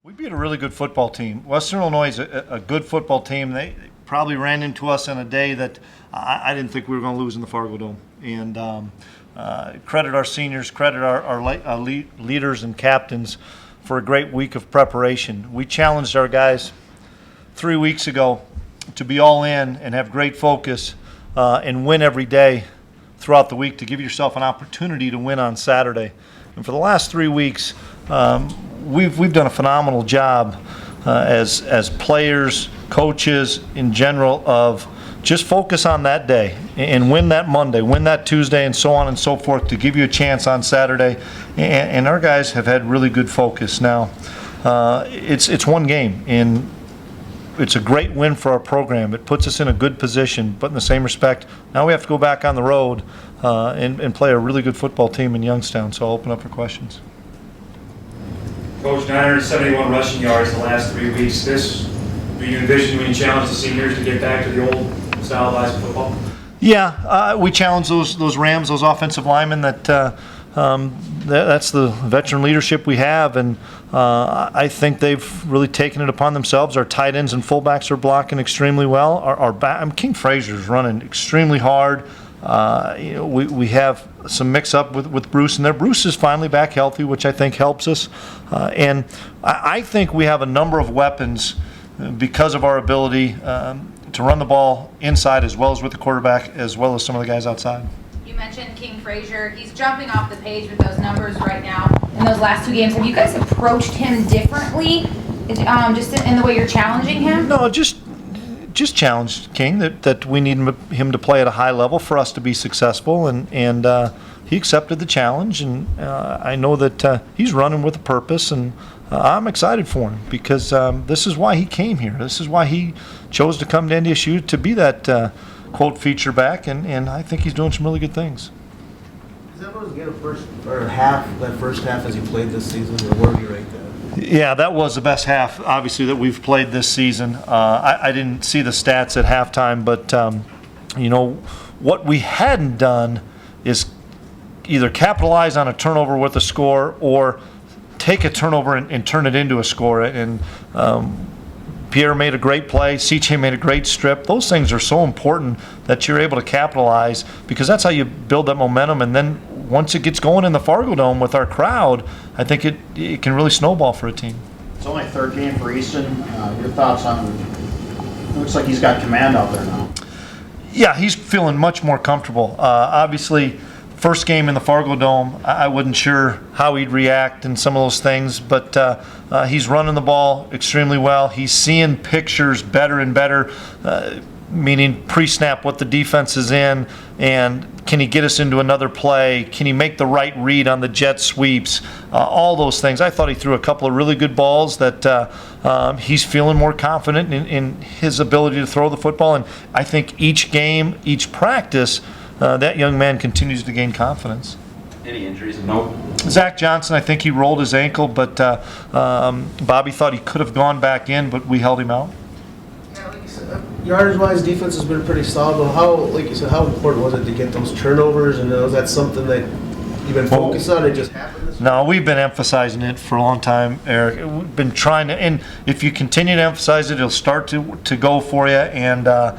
We beat a really good football team. Western Illinois is a good football team. They probably ran into us on a day that I didn't think we were going to lose in the Fargo Dome. And credit our seniors, credit our leaders and captains for a great week of preparation. We challenged our guys 3 weeks ago to be all in and have great focus and win every day throughout the week to give yourself an opportunity to win on Saturday. And for the last 3 weeks, we've done a phenomenal job as players, coaches in general of just focus on that day and win that Monday, win that Tuesday, and so on and so forth to give you a chance on Saturday. And our guys have had really good focus. Now, it's one game, and it's a great win for our program. It puts us in a good position, but in the same respect, now we have to go back on the road and play a really good football team in Youngstown. So I'll open up for questions. Coach, 971 rushing yards the last 3 weeks. Do you envision when you challenge the seniors to get back to the old style of high school football? Yeah, we challenge those Rams, those offensive linemen that's the veteran leadership we have, and I think they've really taken it upon themselves. Our tight ends and fullbacks are blocking extremely well. King Frazier's running extremely hard. We have some mix-up with Bruce in there. Bruce is finally back healthy, which I think helps us. And I think we have a number of weapons because of our ability to run the ball inside as well as with the quarterback, as well as some of the guys outside. You mentioned King Frazier. He's jumping off the page with those numbers right now in those last 2 games. Have you guys approached him differently, just in the way you're challenging him? No, just challenged King that we need him to play at a high level for us to be successful, and he accepted the challenge, and I know that he's running with a purpose, and I'm excited for him because this is why he came here. This is why he chose to come to NDSU to be that quote feature back, and I think he's doing some really good things. Is that what was that first half as you played this season, or where were you right there? Yeah, that was the best half, obviously, that we've played this season. I didn't see the stats at halftime, but what we hadn't done is either capitalize on a turnover with a score or take a turnover and turn it into a score. And Pierre made a great play. CJ made a great strip. Those things are so important that you're able to capitalize, because that's how you build that momentum. And then once it gets going in the Fargo Dome with our crowd, I think it can really snowball for a team. It's only a third game for Easton. Your thoughts on it? Looks like he's got command out there now. Yeah, he's feeling much more comfortable. Obviously, first game in the Fargo Dome, I wasn't sure how he'd react and some of those things, but he's running the ball extremely well. He's seeing pictures better and better, meaning pre-snap what the defense is in, and can he get us into another play? Can he make the right read on the jet sweeps? All those things. I thought he threw a couple of really good balls that he's feeling more confident in his ability to throw the football, and I think each game, each practice, that young man continues to gain confidence. Any injuries of note? Zach Johnson, I think he rolled his ankle, but Bobby thought he could have gone back in, but we held him out. Yeah, like you said, yardage-wise, defense has been pretty solid. But how important was it to get those turnovers? And is that something that you've been focused on? It just happened this week? No, we've been emphasizing it for a long time, Eric. We've been trying to, and if you continue to emphasize it, it'll start to go for you. And that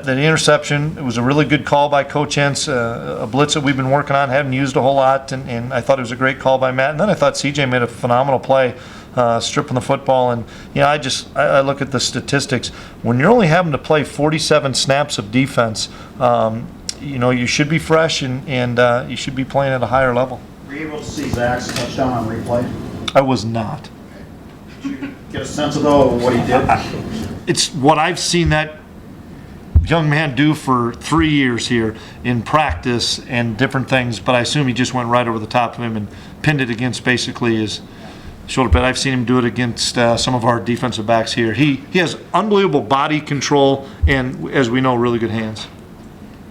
interception, it was a really good call by Coach Entz, a blitz that we've been working on, haven't used a whole lot, and I thought it was a great call by Matt. And then I thought CJ made a phenomenal play, stripping the football. And I look at the statistics. When you're only having to play 47 snaps of defense, you should be fresh and you should be playing at a higher level. Were you able to see Zach's touchdown on replay? I was not. Did you get a sense of what he did? It's what I've seen that young man do for 3 years here in practice and different things, but I assume he just went right over the top of him and pinned it against basically his shoulder pad. I've seen him do it against some of our defensive backs here. He has unbelievable body control and, as we know, really good hands.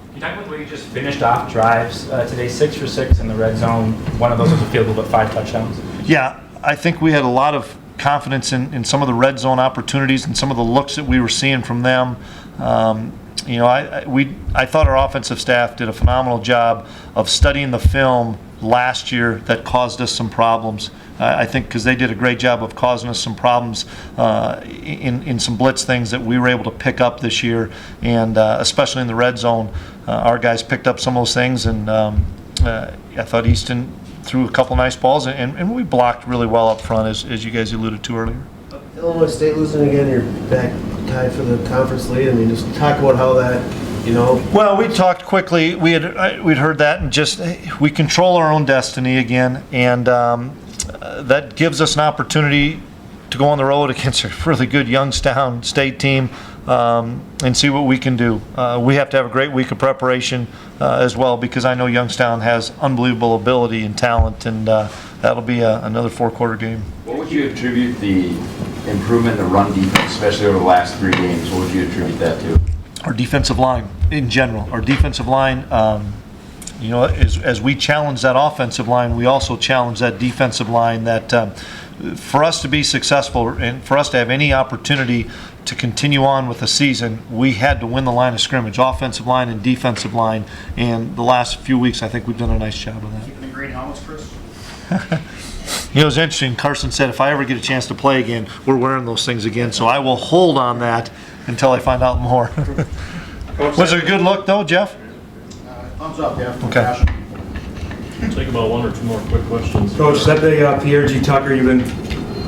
Can you talk about the way you just finished off drives today? 6 for 6 in the red zone. One of those was a field goal, but 5 touchdowns. Yeah, I think we had a lot of confidence in some of the red zone opportunities and some of the looks that we were seeing from them. I thought our offensive staff did a phenomenal job of studying the film last year that caused us some problems. I think because they did a great job of causing us some problems in some blitz things that we were able to pick up this year, and especially in the red zone, our guys picked up some of those things, and I thought Easton threw a couple nice balls, and we blocked really well up front, as you guys alluded to earlier. Illinois State losing again, you're back tied for the conference lead. I mean, just talk about how that, you know. Well, we talked quickly. We'd heard that, and just we control our own destiny again, and that gives us an opportunity to go on the road against a really good Youngstown State team and see what we can do. We have to have a great week of preparation as well, because I know Youngstown has unbelievable ability and talent, and that'll be another 4-quarter game. What would you attribute the improvement in the run defense, especially over the last 3 games? What would you attribute that to? Our defensive line in general. Our defensive line, as we challenge that offensive line, we also challenge that defensive line. That for us to be successful and for us to have any opportunity to continue on with the season, we had to win the line of scrimmage, offensive line and defensive line. And the last few weeks, I think we've done a nice job of that. Keeping the green helmets, Chris? It was interesting. Carson said, if I ever get a chance to play again, we're wearing those things again. So I will hold on that until I find out more. Was it a good look, though, Jeff? Thumbs up, yeah. Okay. Passion. Take about 1 or 2 more quick questions. Coach, is that the Pierre G. Tucker you've been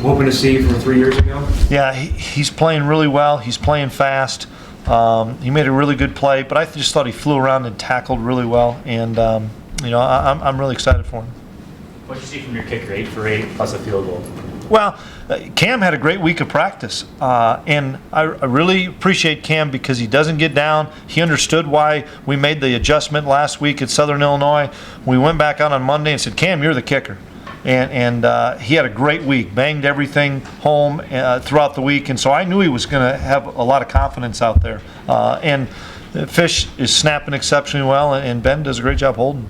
hoping to see from 3 years ago? Yeah, he's playing really well. He's playing fast. He made a really good play, but I just thought he flew around and tackled really well. And, I'm really excited for him. What did you see from your kicker, 8 for 8 plus a field goal? Well, Cam had a great week of practice, and I really appreciate Cam because he doesn't get down. He understood why we made the adjustment last week at Southern Illinois. We went back out on Monday and said, Cam, you're the kicker. And he had a great week, banged everything home throughout the week, and so I knew he was going to have a lot of confidence out there. And Fish is snapping exceptionally well, and Ben does a great job holding.